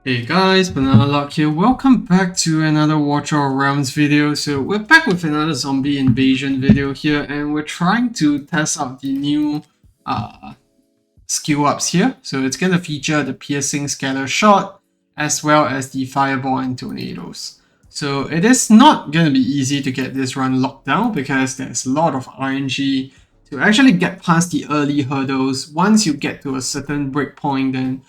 Hey guys, Banana Luck here. Welcome back to another Watch Our Realms video. So we're back with another zombie invasion video here, and we're trying to test out the new skill ups here. So it's gonna feature the piercing scatter shot as well as the fireball and tornadoes. So it is not gonna be easy to get this run locked down because there's a lot of RNG to actually get past the early hurdles. Once you get to a certain breakpoint, then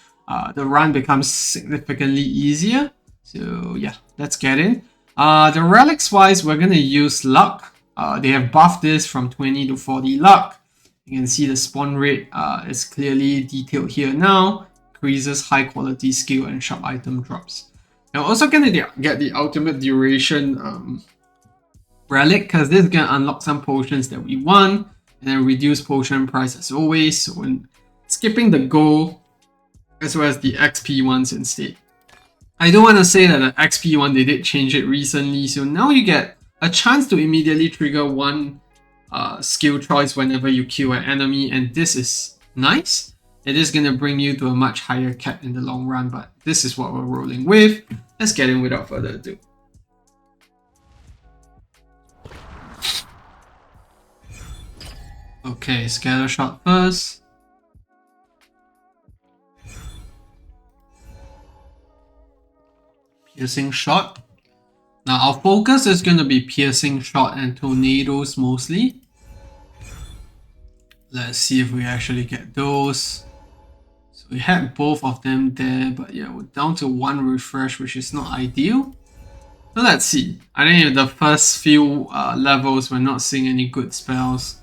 the run becomes significantly easier. So yeah, let's get in. The relics wise, we're gonna use luck. They have buffed this from 20 to 40 luck. You can see the spawn rate is clearly detailed here now. Increases high quality skill and sharp item drops. You're also gonna get the ultimate duration relic because this is gonna unlock some potions that we want and then reduce potion price as always. So when skipping the goal as well as the XP ones instead. I do want to say that the XP one, they did change it recently, so now you get a chance to immediately trigger one skill choice whenever you kill an enemy, and this is nice. It is going to bring you to a much higher cap in the long run, but this is what we're rolling with. Let's get in without further ado. Okay, scatter shot first. Piercing shot. Now our focus is going to be piercing shot and tornadoes mostly. Let's see if we actually get those. So we had both of them there, but yeah, we're down to one refresh, which is not ideal. So let's see. I think if the first few levels we're not seeing any good spells,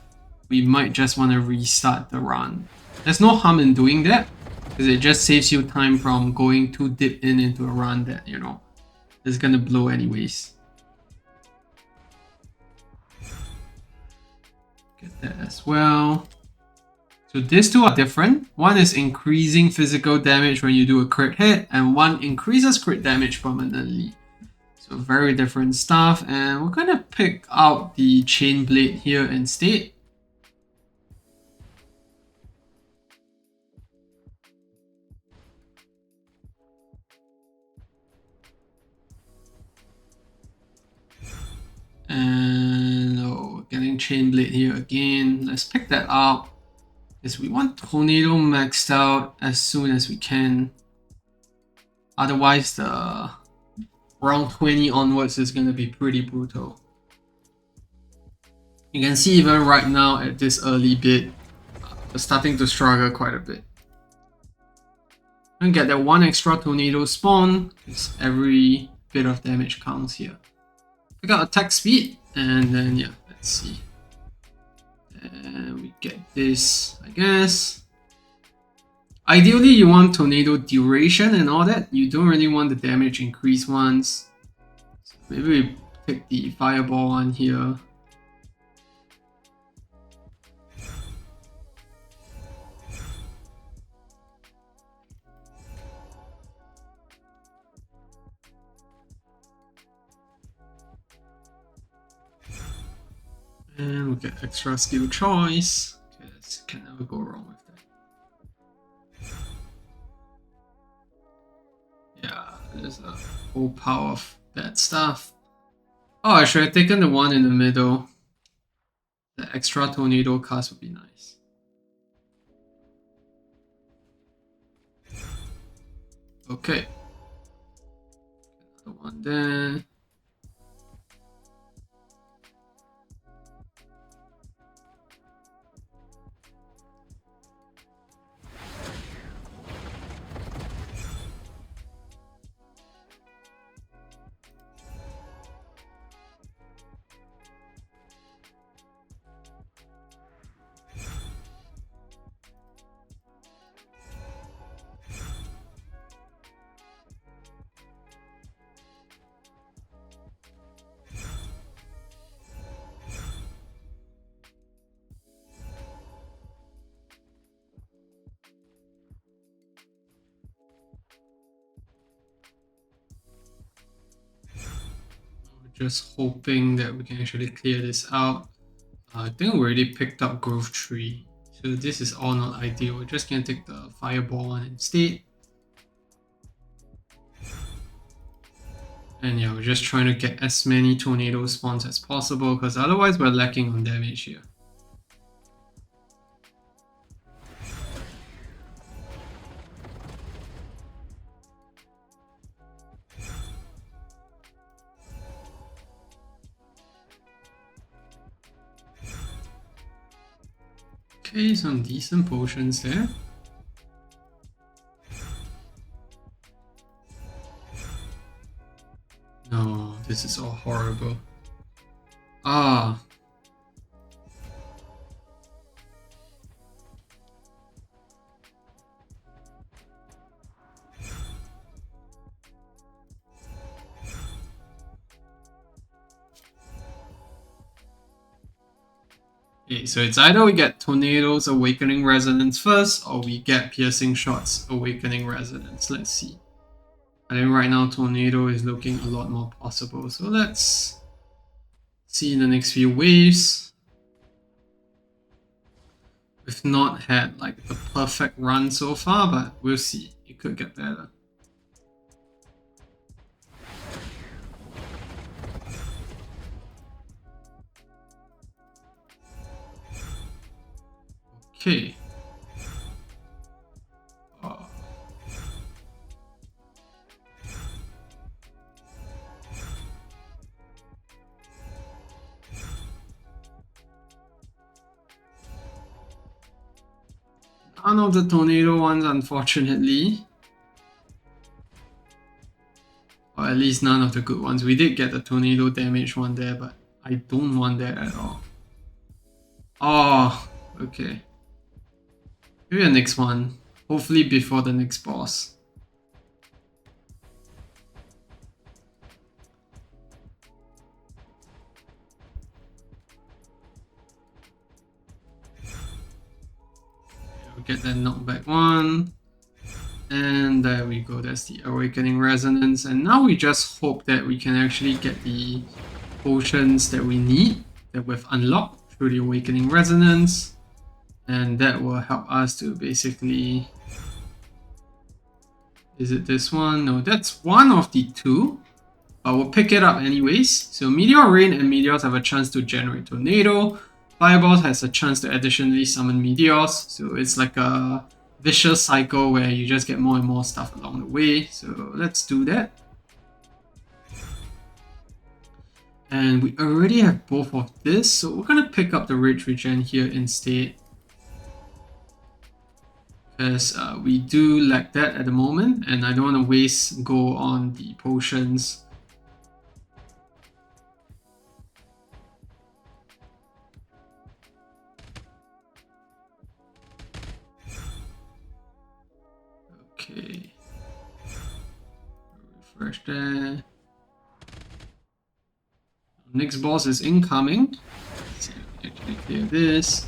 we might just want to restart the run. There's no harm in doing that, because it just saves you time from going too deep into a run that, you know, is gonna blow anyways. Get that as well. So these two are different. One is increasing physical damage when you do a crit hit, and one increases crit damage permanently. So very different stuff, and we're gonna pick out the chain blade here instead. And oh, getting chain blade here again. Let's pick that up. Because we want tornado maxed out as soon as we can. Otherwise, the round 20 onwards is going to be pretty brutal. You can see even right now at this early bit, we're starting to struggle quite a bit. And get that one extra tornado spawn, because every bit of damage counts here. We got attack speed, and then yeah, let's see. And we get this, I guess. Ideally, you want tornado duration and all that. You don't really want the damage increase ones. So maybe we pick the fireball one here. And we get extra skill choice, because you can never go wrong with that. Yeah, there's a whole pile of bad stuff. Oh, I should have taken the one in the middle. The extra tornado cast would be nice. Okay. Another one there. Just hoping that we can actually clear this out. I think we already picked up growth tree, so this is all not ideal. We're just gonna take the fireball one instead. And yeah, we're just trying to get as many tornado spawns as possible because otherwise we're lacking on damage here. Okay, some decent potions there. No, this is all horrible. Ah. Okay, so it's either we get Tornado's Awakening Resonance first, or we get Piercing Shot's Awakening Resonance. Let's see. I think right now Tornado is looking a lot more possible. So let's see in the next few waves. We've not had like the perfect run so far, but we'll see. It could get better. Okay. None of the tornado ones, unfortunately. Or at least none of the good ones. We did get the tornado damage one there, but I don't want that at all. Oh, okay. Maybe the next one. Hopefully before the next boss. We'll get that knockback one. And there we go, that's the Awakening Resonance. And now we just hope that we can actually get the potions that we need, that we've unlocked through the Awakening Resonance. And that will help us to basically... Is it this one? No, that's one of the two. But we'll pick it up anyways. So Meteor Rain and Meteors have a chance to generate Tornado. Fireball has a chance to additionally summon Meteors. So it's like a vicious cycle where you just get more and more stuff along the way. So let's do that. And we already have both of this, so we're gonna pick up the Rage Regen here instead. Because we do lack that at the moment, and I don't want to waste go on the potions. Okay. Refresh there. Next boss is incoming. Let's see if we can actually clear this.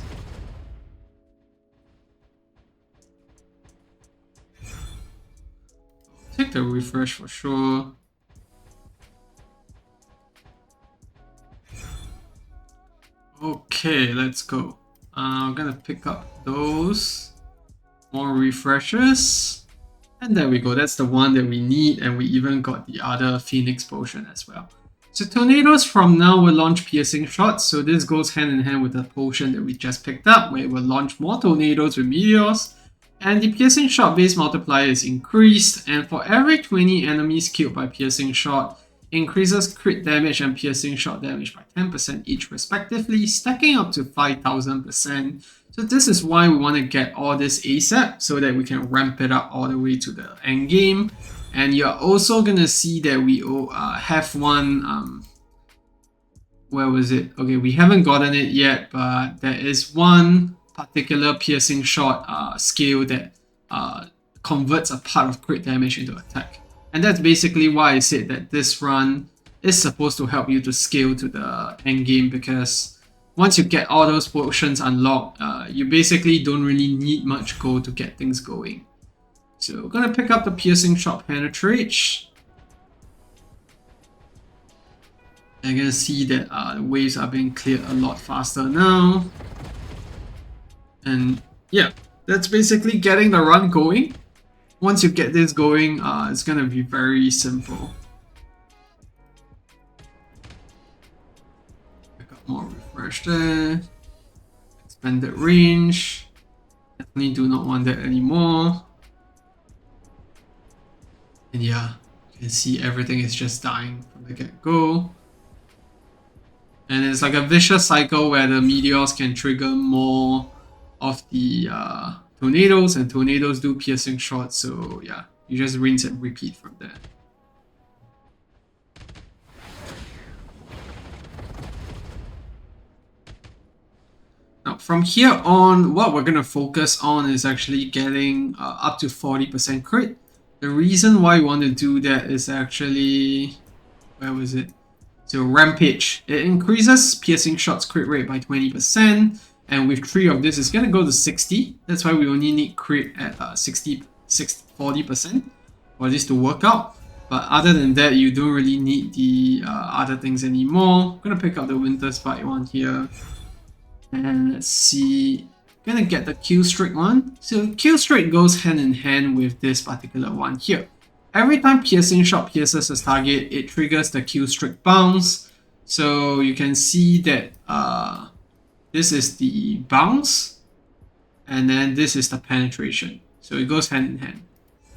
Take the refresh for sure. Okay, let's go. I'm gonna pick up those. More refreshes. And there we go, that's the one that we need, and we even got the other Phoenix potion as well. So tornadoes from now will launch piercing shots, so this goes hand in hand with the potion that we just picked up, where it will launch more tornadoes with meteors. And the piercing shot base multiplier is increased, and for every 20 enemies killed by piercing shot, increases crit damage and piercing shot damage by 10% each respectively, stacking up to 5000%. So this is why we want to get all this ASAP, so that we can ramp it up all the way to the end game. And you're also going to see that we have one, where was it? Okay, we haven't gotten it yet, but there is one particular piercing shot skill that converts a part of crit damage into attack. And that's basically why I said that this run is supposed to help you to scale to the end game, because once you get all those potions unlocked, you basically don't really need much gold to get things going. So we're gonna pick up the piercing shot penetrate. And you're gonna see that the waves are being cleared a lot faster now. And yeah, that's basically getting the run going. Once you get this going, it's gonna be very simple. refresh there. Expanded range. Definitely do not want that anymore. And yeah, you can see everything is just dying from the get-go. And it's like a vicious cycle where the meteors can trigger more of the tornadoes, and tornadoes do piercing shots, so yeah, you just rinse and repeat from there. Now, from here on, what we're going to focus on is actually getting up to 40% crit. The reason why we want to do that is actually... where was it? So, Rampage. It increases piercing shots crit rate by 20%, and with 3 of this, it's going to go to 60. That's why we only need crit at 40% for this to work out. But other than that, you don't really need the other things anymore. I'm going to pick up the Winter Spike one here. And let's see, gonna get the kill streak one. So kill streak goes hand in hand with this particular one here. Every time piercing shot pierces a target, it triggers the kill streak bounce. So you can see that this is the bounce, and then this is the penetration. So it goes hand in hand.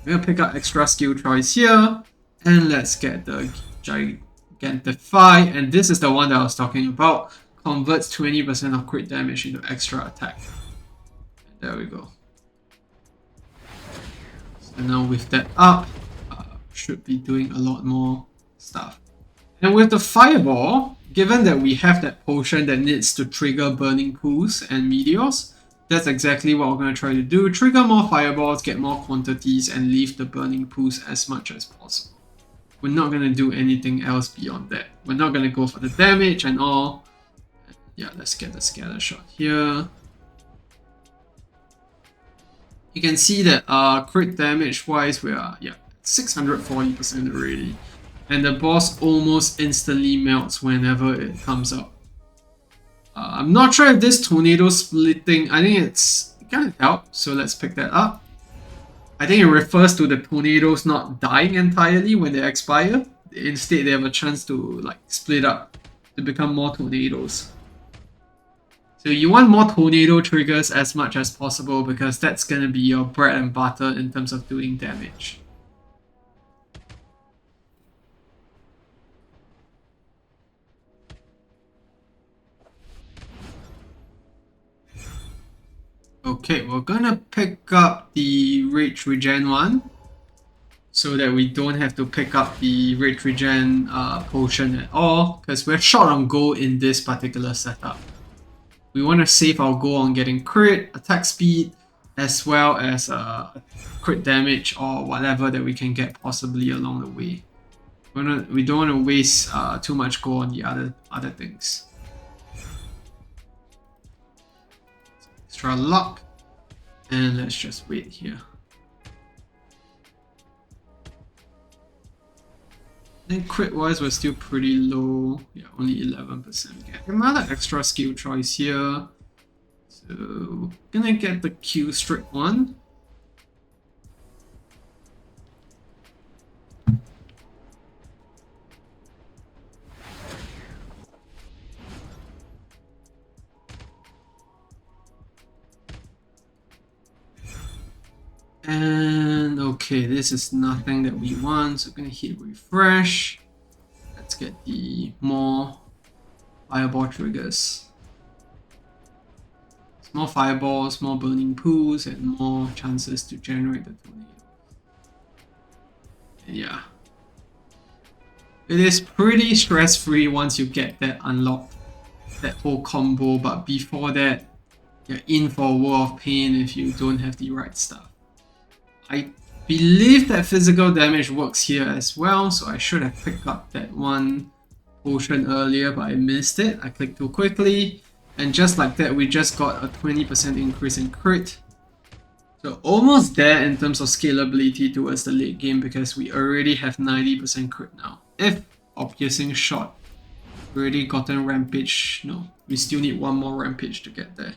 I'm gonna pick up extra skill choice here, and let's get the Gigantify, and this is the one that I was talking about. Converts 20% of crit damage into extra attack. There we go. So now with that up, should be doing a lot more stuff. And with the Fireball, given that we have that potion that needs to trigger burning pools and meteors, that's exactly what we're going to try to do. Trigger more Fireballs, get more quantities, and leave the burning pools as much as possible. We're not going to do anything else beyond that. We're not going to go for the damage and all. Yeah, let's get the scatter shot here. You can see that crit damage wise we are 640% already. And the boss almost instantly melts whenever it comes up. I'm not sure if this tornado splitting, I think it can help, so let's pick that up. I think it refers to the tornadoes not dying entirely when they expire. Instead, they have a chance to like split up to become more tornadoes. So you want more tornado triggers as much as possible because that's going to be your bread and butter in terms of doing damage. Okay, we're gonna pick up the Rage Regen one so that we don't have to pick up the Rage Regen potion at all, because we're short on gold in this particular setup. We want to save our gold on getting crit, attack speed, as well as crit damage or whatever that we can get possibly along the way. We don't want to waste too much gold on the other things. Extra luck, and let's just wait here. Then crit wise we're still pretty low, yeah, only 11%. Get another extra skill choice here, so gonna get the Q strict one. And okay, this is nothing that we want, so we're gonna hit refresh. Let's get the more fireball triggers. More fireballs, more burning pools, and more chances to generate the tornado. And yeah, it is pretty stress-free once you get that unlocked, that whole combo, but before that, you're in for a world of pain if you don't have the right stuff. I believe that physical damage works here as well, so I should have picked up that one potion earlier, but I missed it. I clicked too quickly, and just like that, we just got a 20% increase in crit. So almost there in terms of scalability towards the late game, because we already have 90% crit now. If our piercing shot already gotten rampage, no, we still need one more rampage to get there.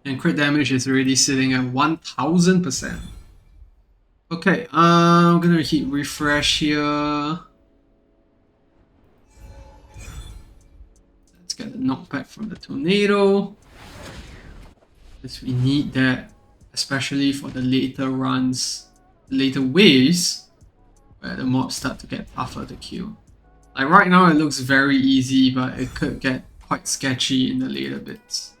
And crit damage is already sitting at 1000%. Okay, I'm gonna hit refresh here. get the knockback from the tornado. Because we need that, especially for the later runs, later waves, where the mobs start to get tougher to kill. Like right now it looks very easy, but it could get quite sketchy in the later bits.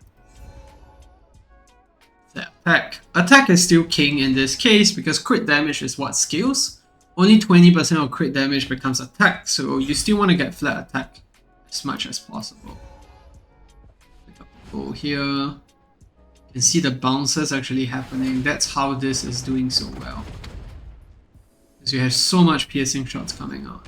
The attack. Attack is still king in this case because crit damage is what scales. Only 20% of crit damage becomes attack, so you still want to get flat attack as much as possible. Pick up the bow here. You can see the bounces actually happening. That's how this is doing so well. Because you have so much piercing shots coming out.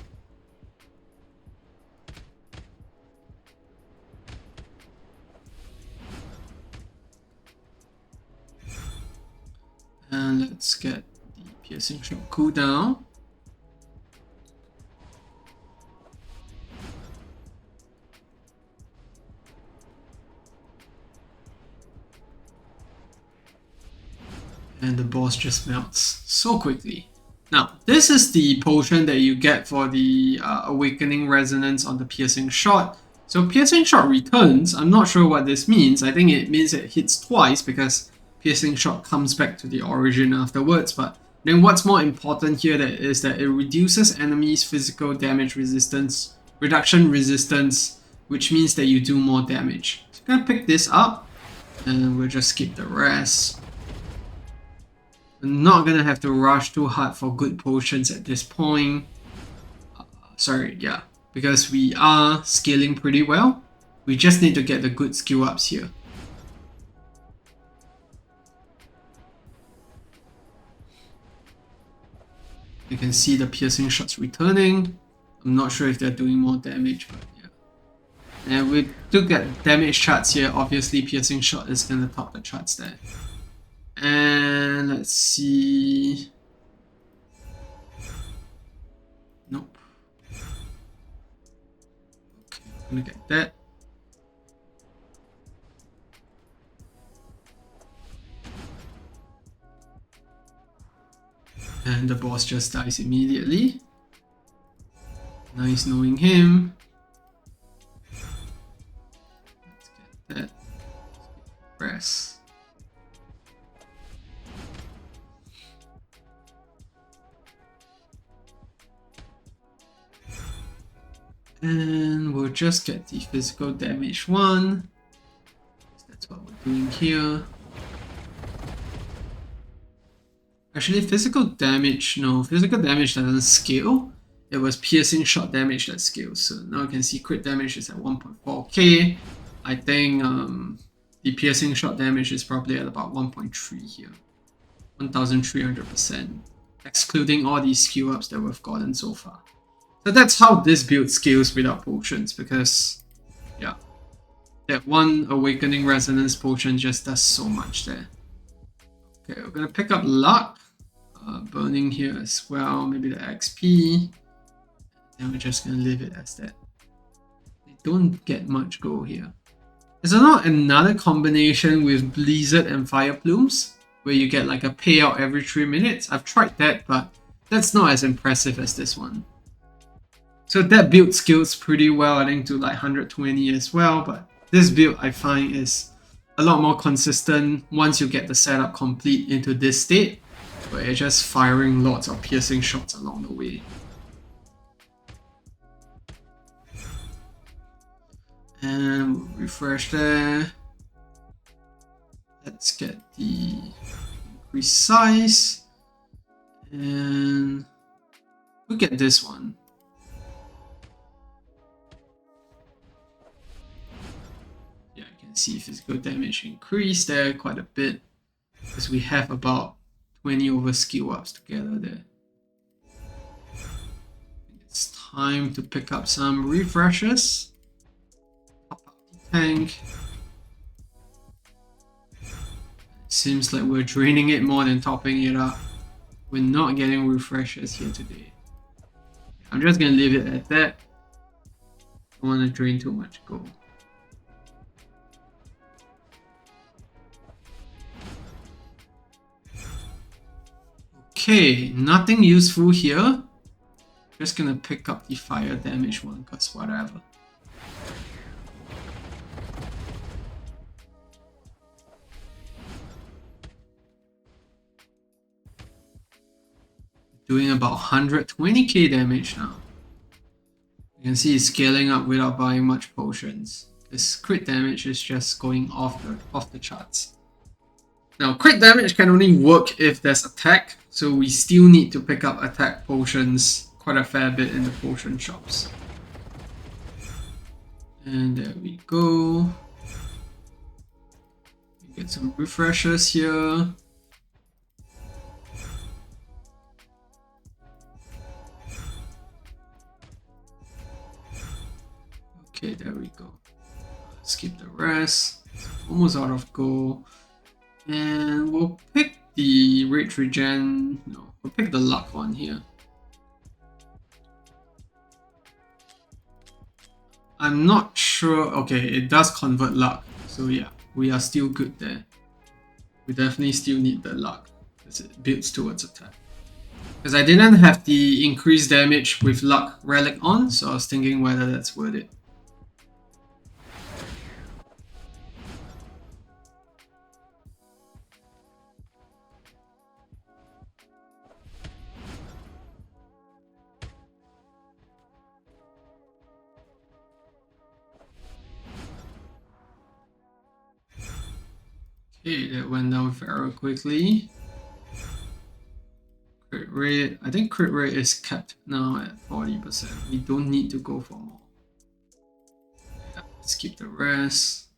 And let's get the piercing shot cooldown. And the boss just melts so quickly. Now, this is the potion that you get for the Awakening Resonance on the Piercing Shot. So Piercing Shot returns. I'm not sure what this means. I think it means it hits twice because Piercing Shot comes back to the origin afterwards. But then what's more important here is that it reduces enemies' physical damage resistance, reduction resistance, which means that you do more damage. So I'm gonna pick this up and we'll just skip the rest. We're not gonna have to rush too hard for good potions at this point. Because we are scaling pretty well. We just need to get the good skill ups here. You can see the piercing shots returning. I'm not sure if they're doing more damage, but yeah. And we do get damage charts here. Obviously, piercing shot is gonna top the charts there. And let's see. Nope. Okay, I'm gonna get that. And the boss just dies immediately. Nice knowing him. Let's get that. Press. And we'll just get the physical damage one. That's what we're doing here. Actually, physical damage doesn't scale. It was piercing shot damage that scales. So now you can see crit damage is at 1.4k. I think the piercing shot damage is probably at about 1.3 here. 1300%. Excluding all these skill ups that we've gotten so far. So that's how this build scales without potions, because yeah, that one Awakening Resonance potion just does so much there. Okay, we're gonna pick up luck, burning here as well, maybe the XP, and we're just gonna leave it as that. They don't get much go here. Is there not another combination with Blizzard and Fire Plumes, where you get like a payout every 3 minutes? I've tried that, but that's not as impressive as this one. So that build scales pretty well, I think to like 120 as well, but this build I find is a lot more consistent once you get the setup complete into this state, where you're just firing lots of piercing shots along the way. And we'll refresh there. Let's get the increased size, and we'll get this one. See physical damage increase there quite a bit, because we have about 20 over skill ups together there. It's time to pick up some refreshes. Top up the tank. Seems like we're draining it more than topping it up. We're not getting refreshes here today. I'm just gonna leave it at that. Don't want to drain too much gold. Okay, nothing useful here. Just gonna pick up the fire damage one, cause whatever. doing about 120k damage now. You can see it's scaling up without buying much potions. This crit damage is just going off the charts. Now, crit damage can only work if there's attack, so we still need to pick up attack potions quite a fair bit in the potion shops. And there we go. We get some refreshers here. Okay, there we go. Skip the rest. Almost out of gold. And we'll pick the rage regen. No, we'll pick the luck one here. I'm not sure. Okay, it does convert luck. So yeah, we are still good there. We definitely still need the luck as it builds towards attack. Because I didn't have the increased damage with luck relic on, so I was thinking whether that's worth it. Okay, that went down very quickly. Crit rate, I think crit rate is capped now at 40%. We don't need to go for more. Yeah, let's keep the rest.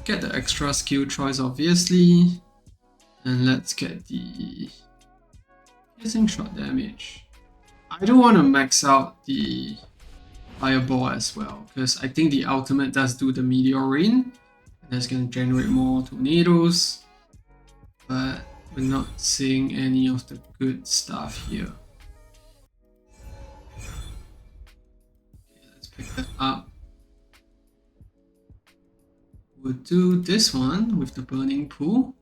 Get the extra skill choice, obviously. And let's get the piercing shot damage. I don't want to max out the fireball as well, because I think the ultimate does do the Meteor Rain, and that's going to generate more tornadoes, but we're not seeing any of the good stuff here. Okay, let's pick that up. We'll do this one with the burning pool.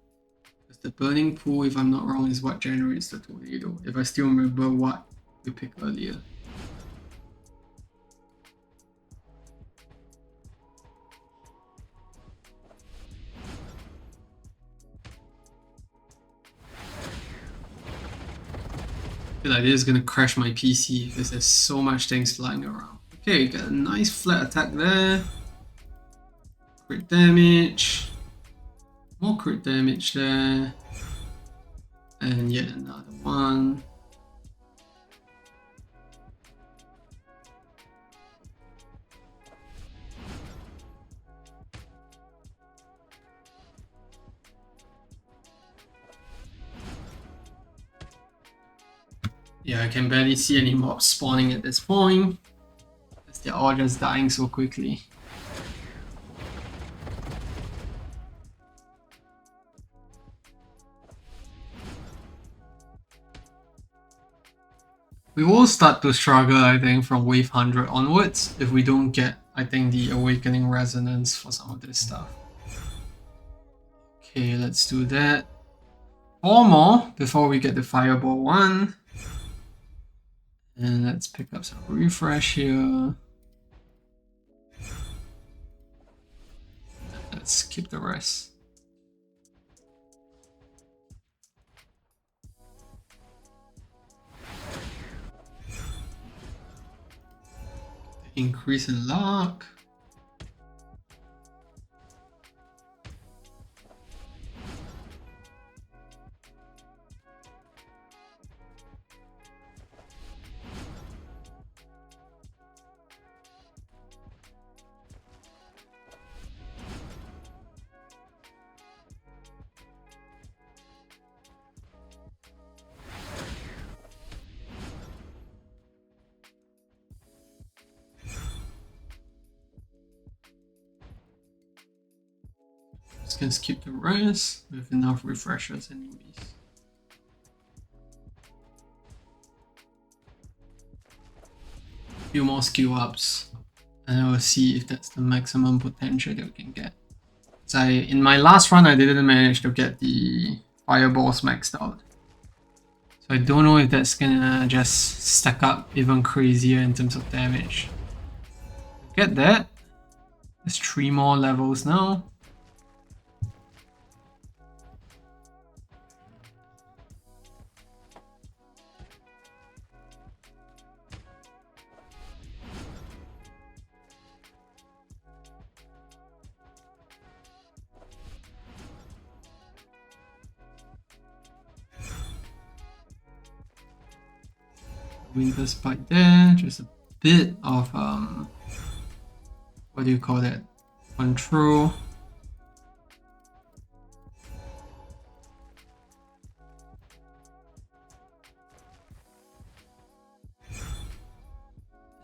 Because the burning pool, if I'm not wrong, is what generates the tornado, if I still remember what we picked earlier. I feel like this is gonna crash my PC because there's so much things flying around. Okay, got a nice flat attack there. Crit damage. More crit damage there. And yet another one. Yeah, I can barely see any mobs spawning at this point, as they're all just dying so quickly. We will start to struggle, I think, from wave 100 onwards if we don't get, I think, the awakening resonance for some of this stuff. Okay, let's do that. 4 more before we get the fireball one. And let's pick up some refresh here. Let's skip the rest. Increase in luck. Just gonna skip the rest with enough refreshers anyways. Few more skill ups and I will see if that's the maximum potential that we can get. So in my last run I didn't manage to get the fireballs maxed out. So I don't know if that's gonna just stack up even crazier in terms of damage. Get that. There's 3 more levels now. Winter Spike there, just a bit of what do you call that? Control.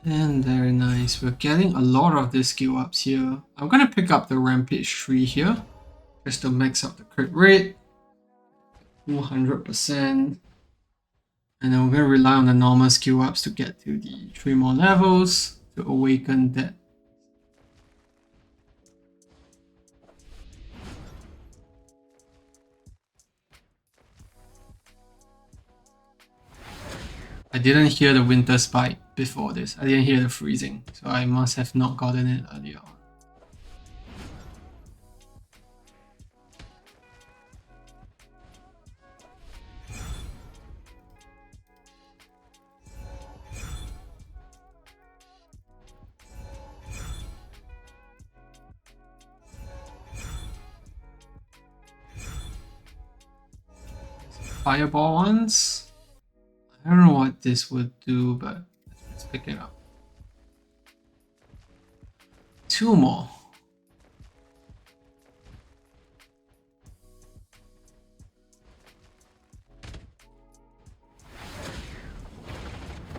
And very nice. We're getting a lot of the skill ups here. I'm gonna pick up the Rampage 3 here, just to max out the crit rate. 200%. And then we're gonna rely on the normal skill ups to get to the 3 more levels to awaken that. I didn't hear the Winter Spike before this. I didn't hear the freezing, so I must have not gotten it earlier on. Fireball ones. I don't know what this would do, but let's pick it up. 2 more.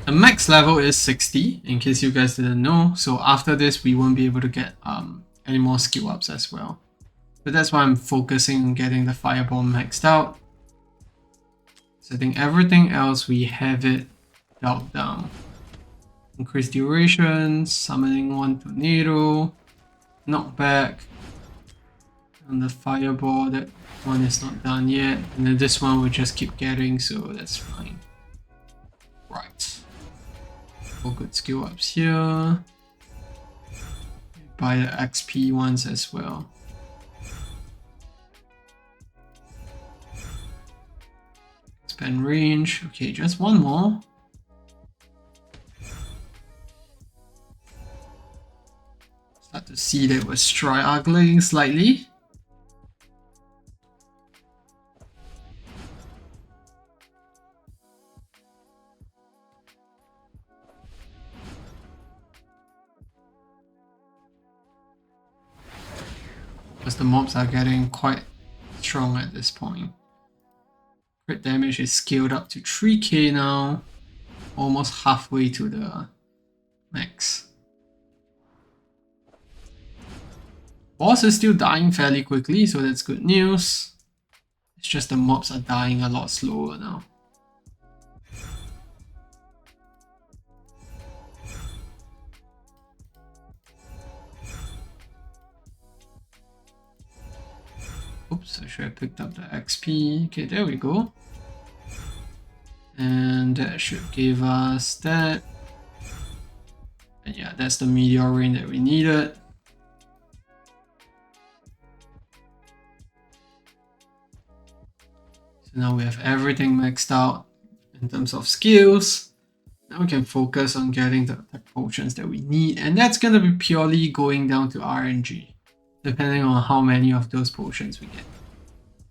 The max level is 60, in case you guys didn't know. So after this, we won't be able to get any more skill ups as well. So that's why I'm focusing on getting the Fireball maxed out. So I think everything else we have it dialed down. Increase duration, summoning 1 tornado, knockback. On the Fireball, that one is not done yet. And then this one we'll just keep getting, so that's fine. Right. 4 good skill ups here. Buy the XP ones as well. Expand range. Okay, just 1 more. Start to see that we're struggling slightly. Because the mobs are getting quite strong at this point. Crit damage is scaled up to 3k now. Almost halfway to the max. Boss is still dying fairly quickly, so that's good news. It's just the mobs are dying a lot slower now. Oops, I should have picked up the XP. Okay, there we go. And that should give us that. And yeah, that's the Meteor Rain that we needed. So now we have everything maxed out in terms of skills. Now we can focus on getting the attack potions that we need. And that's going to be purely going down to RNG, depending on how many of those potions we get.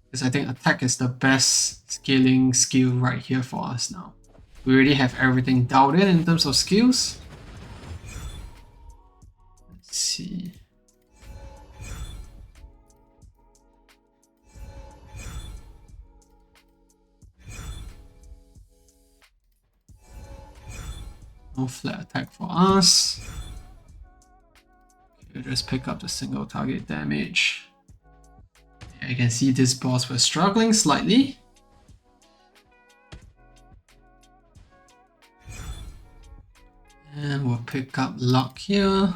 Because I think attack is the best scaling skill right here for us now. We already have everything dialed in terms of skills. Let's see. No flat attack for us. Okay, just pick up the single target damage. Yeah, you can see this boss was struggling slightly. And we'll pick up luck here.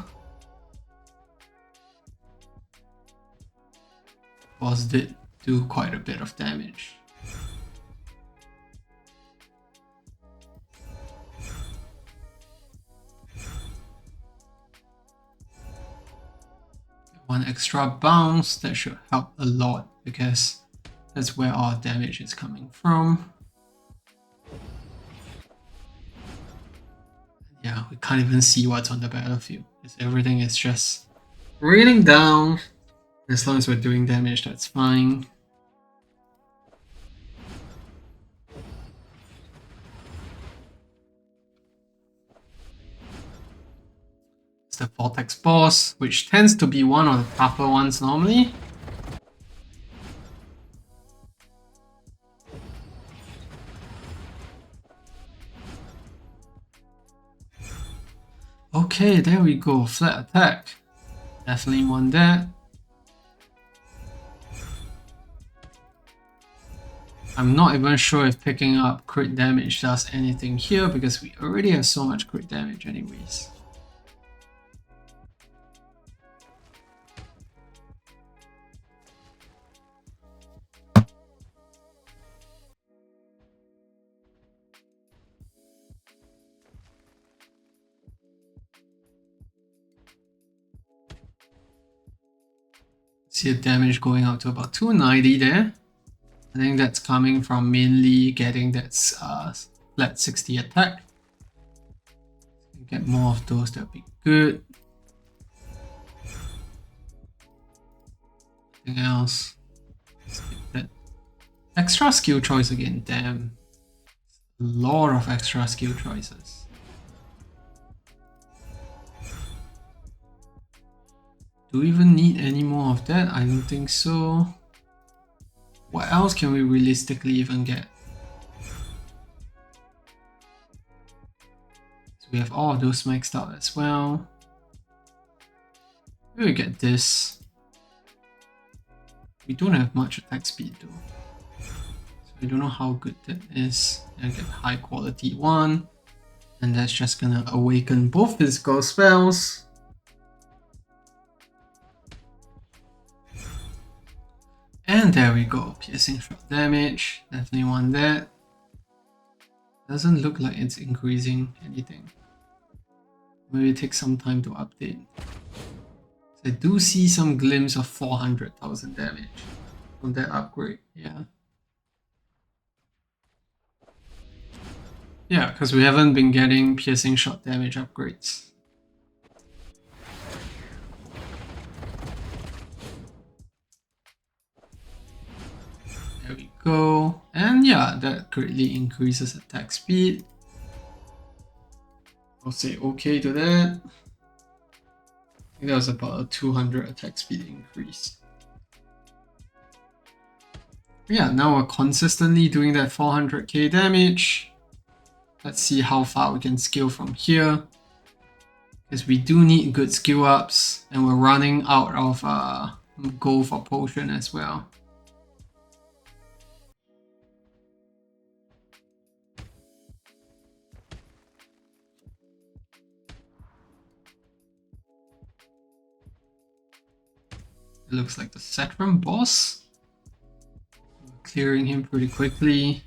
Boss did do quite a bit of damage. One extra bounce, that should help a lot because that's where our damage is coming from. Yeah, we can't even see what's on the battlefield because everything is just raining down. As long as we're doing damage, that's fine. It's the Vortex boss, which tends to be one of the tougher ones normally. Okay, there we go. Flat attack. Definitely want that. I'm not even sure if picking up crit damage does anything here because we already have so much crit damage anyways. See the damage going up to about 290 there. I think that's coming from mainly getting that flat 60 attack. Get more of those, that'd be good. Anything else? That extra skill choice again, damn. A lot of extra skill choices. Do we even need any more of that? I don't think so. What else can we realistically even get? So we have all of those maxed out as well. Maybe we get this. We don't have much attack speed though. So I don't know how good that is. And get high quality one. And that's just gonna awaken both physical spells. And there we go, piercing shot damage, definitely want that. Doesn't look like it's increasing anything. Maybe take some time to update. So I do see some glimpse of 400,000 damage from that upgrade, yeah. Yeah, because we haven't been getting piercing shot damage upgrades. There we go. And yeah, that greatly increases attack speed. I'll say okay to that. I think that was about a 200 attack speed increase. Yeah, now we're consistently doing that 400k damage. Let's see how far we can scale from here. Because we do need good skill ups, and we're running out of gold for potion as well. It looks like the Setram boss. Clearing him pretty quickly.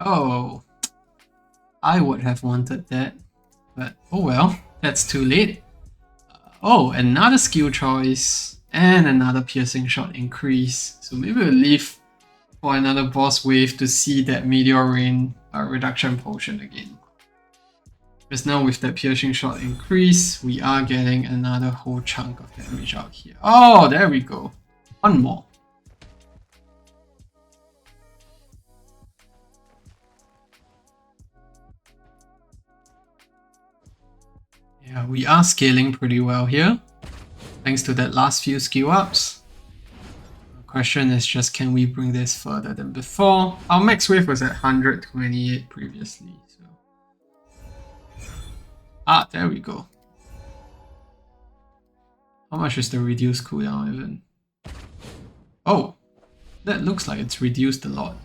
Oh, I would have wanted that, but oh well, that's too late. Oh, another skill choice and another piercing shot increase. So maybe we'll leave for another boss wave to see that Meteor Rain reduction potion again. Because now with that piercing shot increase, we are getting another whole chunk of damage out here. Oh, there we go. One more. Yeah, we are scaling pretty well here. Thanks to that last few skill ups. The question is just, can we bring this further than before? Our max wave was at 128 previously. So. Ah, there we go. How much is the reduced cooldown even? Oh, that looks like it's reduced a lot.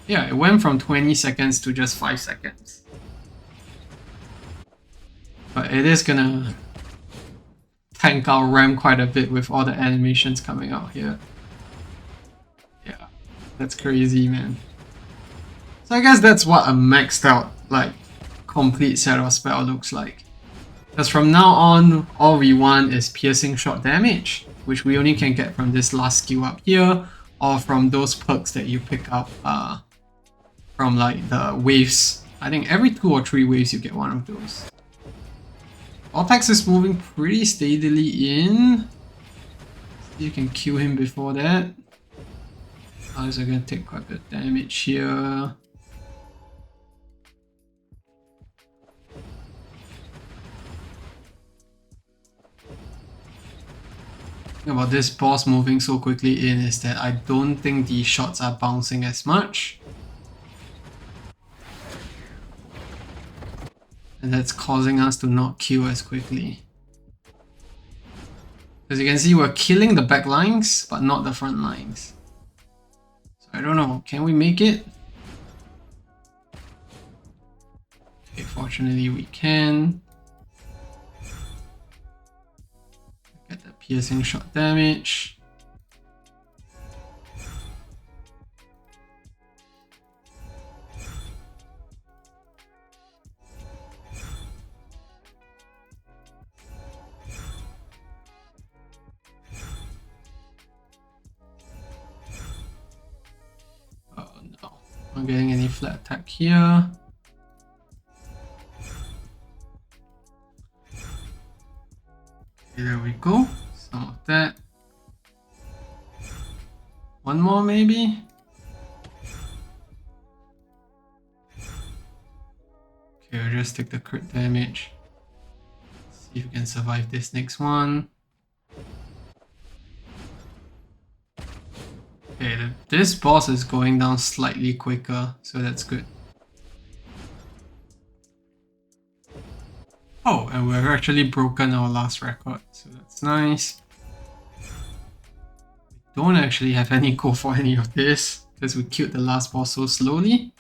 Yeah, it went from 20 seconds to just 5 seconds. But it is gonna tank our RAM quite a bit with all the animations coming out here. Yeah, that's crazy, man. So I guess that's what a maxed out, like, complete set of spell looks like. Because from now on, all we want is piercing shot damage, which we only can get from this last skill up here, or from those perks that you pick up from like the waves. I think every 2 or 3 waves you get one of those. Vortex is moving pretty steadily in. You can kill him before that. Others are gonna take quite a bit of damage here. About this boss moving so quickly in is that I don't think the shots are bouncing as much. And that's causing us to not kill as quickly. As you can see, we're killing the back lines, but not the front lines. So I don't know, can we make it? Okay, fortunately we can. Get the piercing shot damage. Oh no, not getting any flat attack here. There we go, some of that. One more maybe? Okay, we'll just take the crit damage. See if we can survive this next one. Okay, this boss is going down slightly quicker, so that's good. Oh, and we've actually broken our last record, so that's nice. We don't actually have any go for any of this, because we killed the last boss so slowly.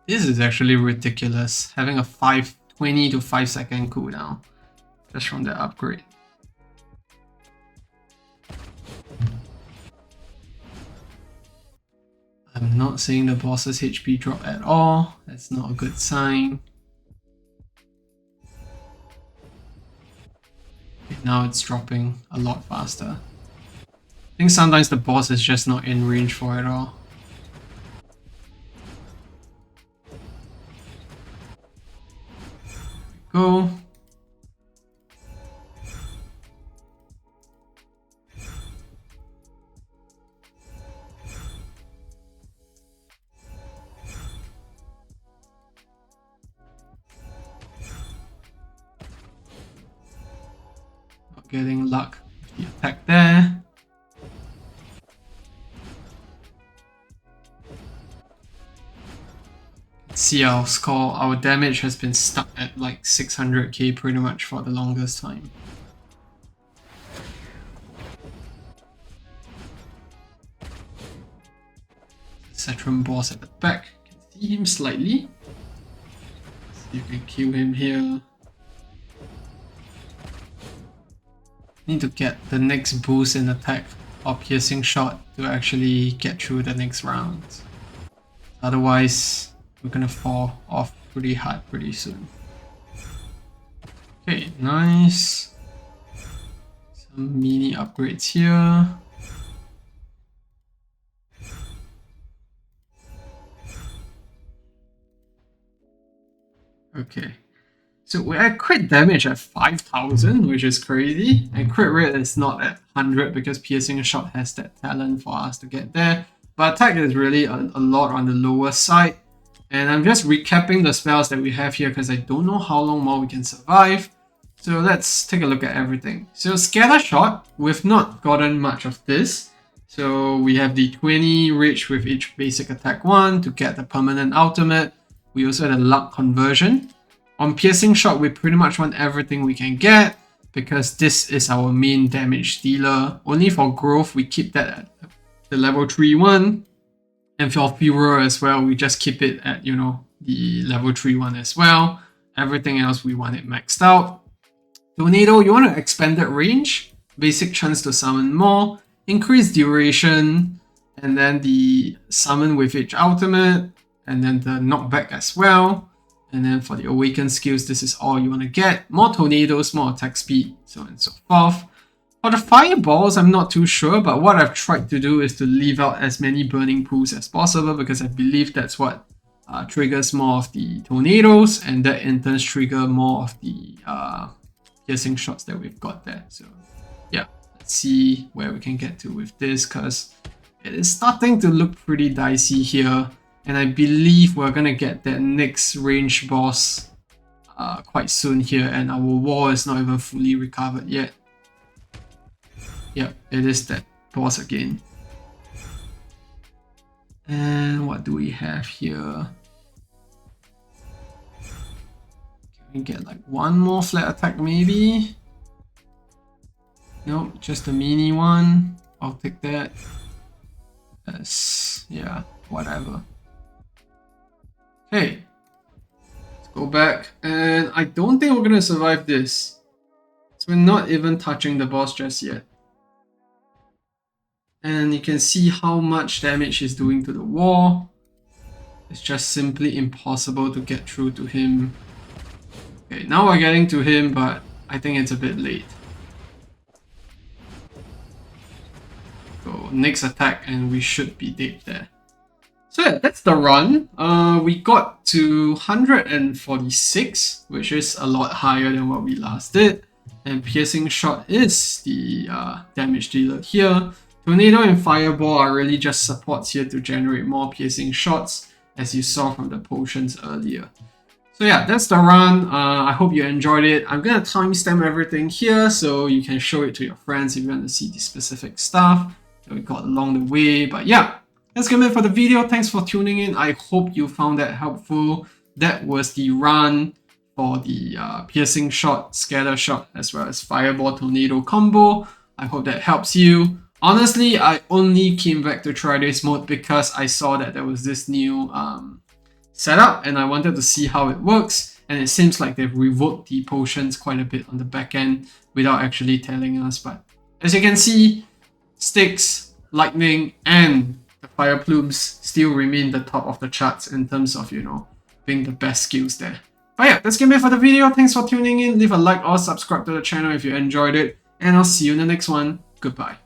This is actually ridiculous, having a 20 to 5 second cooldown, just from the upgrade. I'm not seeing the boss's HP drop at all. That's not a good sign. Okay, now it's dropping a lot faster. I think sometimes the boss is just not in range for it all. There we go. Getting luck with the attack there. See our score, our damage has been stuck at like 600k pretty much for the longest time. Cetrum boss at the back, you can see him slightly. See if we can kill him here. Need to get the next boost in attack or piercing shot to actually get through the next round. Otherwise, we're gonna fall off pretty hard pretty soon. Okay, nice. Some mini upgrades here. Okay. So we're at crit damage at 5000, which is crazy. And crit rate is not at 100 because piercing shot has that talent for us to get there. But attack is really a lot on the lower side. And I'm just recapping the spells that we have here because I don't know how long more we can survive. So let's take a look at everything. So Scatter Shot, we've not gotten much of this. So we have the 20 reach with each basic attack 1 to get the permanent ultimate. We also had a luck conversion. On Piercing Shot, we pretty much want everything we can get. because this is our main damage dealer. Only for growth, we keep that at the level 3 one. And for Furor as well, we just keep it at, you know, the level 3 one as well. Everything else, we want it maxed out. Tornado, you want to expanded range, basic chance to summon more, increased duration, and then the summon with each ultimate, and then the knockback as well. And then for the awakened skills, this is all you want to get. More tornadoes, more attack speed, so on and so forth. For the fireballs, I'm not too sure, but what I've tried to do is to leave out as many burning pools as possible, because I believe that's what triggers more of the tornadoes, and that in turn trigger more of the piercing shots that we've got there. So yeah, let's see where we can get to with this, because it is starting to look pretty dicey here, and I believe we're gonna get that next range boss quite soon here, and our wall is not even fully recovered yet. Yep, it is that boss again. And what do we have here? Can we get like one more flat attack maybe? Nope, just a mini one. I'll take that. Yes, yeah, whatever. Okay, let's go back. And I don't think we're gonna survive this. So we're not even touching the boss just yet. And you can see how much damage he's doing to the wall. It's just simply impossible to get through to him. Okay, now we're getting to him, but I think it's a bit late. So next attack and we should be dead there. So yeah, that's the run. We got to 146, which is a lot higher than what we last did. And piercing shot is the damage dealer here. Tornado and Fireball are really just supports here to generate more piercing shots, as you saw from the potions earlier. So yeah, that's the run. I hope you enjoyed it. I'm gonna timestamp everything here so you can show it to your friends if you want to see the specific stuff that we got along the way. But yeah, that's gonna be it for the video. Thanks for tuning in. I hope you found that helpful. That was the run for the piercing shot, scatter shot, as well as Fireball Tornado combo. I hope that helps you. Honestly, I only came back to try this mode because I saw that there was this new setup and I wanted to see how it works. And it seems like they've revoked the potions quite a bit on the back end without actually telling us. But as you can see, Sticks, Lightning, and the Fire Plumes still remain the top of the charts in terms of, you know, being the best skills there. But yeah, that's gonna be it for the video. Thanks for tuning in. Leave a like or subscribe to the channel if you enjoyed it. And I'll see you in the next one. Goodbye.